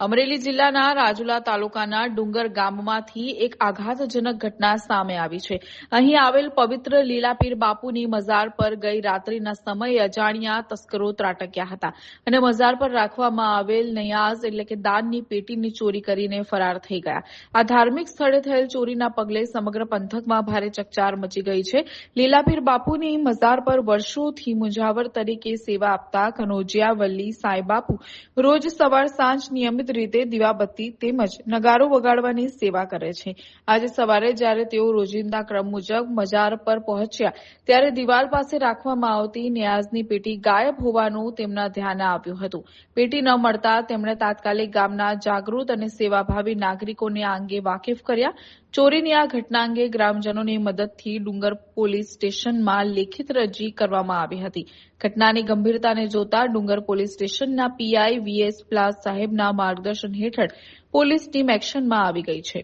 અમરેલી જિલ્લાના રાજુલા તાલુકાના ડુંગર ગામમાંથી એક આઘાતજનક ઘટના સામે આવી છે. અહીં આવેલ પવિત્ર લીલાપીર બાપુની મઝાર પર ગઈ રાત્રિના સમયે અજાણ્યા તસ્કરો ત્રાટક્યા હતા અને મઝાર પર રાખવામાં આવેલ નયાઝ એટલે કે દાનની પેટીની ચોરી કરીને ફરાર થઈ ગયા. આ ધાર્મિક સ્થળે થયેલ ચોરીના પગલે સમગ્ર પંથકમાં ભારે ચકચાર મચી ગઈ છે. લીલાપીર બાપુની મઝાર પર વર્ષોથી મુંજાવર તરીકે સેવા આપતા કનોજિયા વલ્લી સાંઈબાપુ રોજ સવાર સાંજ નિયમિત રીતે દીવાબત્તી તેમજ નગારો વગાડવાની સેવા કરે છે. આજે સવારે જ્યારે તેઓ રોજિંદા ક્રમ મુજબ મજાર પર પહોંચ્યા ત્યારે દિવાલ પાસે રાખવામાં આવતી નિયાઝની પેટી ગાયબ હોવાનું તેમના ધ્યાને આવ્યું હતું. પેટી ન મળતા તેમણે તાત્કાલિક ગામના જાગૃત અને સેવાભાવી નાગરિકોને આ અંગે વાકેફ કર્યા. ચોરીની આ ઘટના અંગે ગ્રામજનોની મદદથી ડુંગર પોલીસ સ્ટેશનમાં લેખિત અરજી કરવામાં આવી હતી. ઘટનાની ગંભીરતાને જોતા ડુંગર પોલીસ સ્ટેશનના પીઆઈ વીએસ પ્લાસ સાહેબના માર્ગદર્શન હેઠળ પોલીસ ટીમ એક્શનમાં આવી ગઈ છે.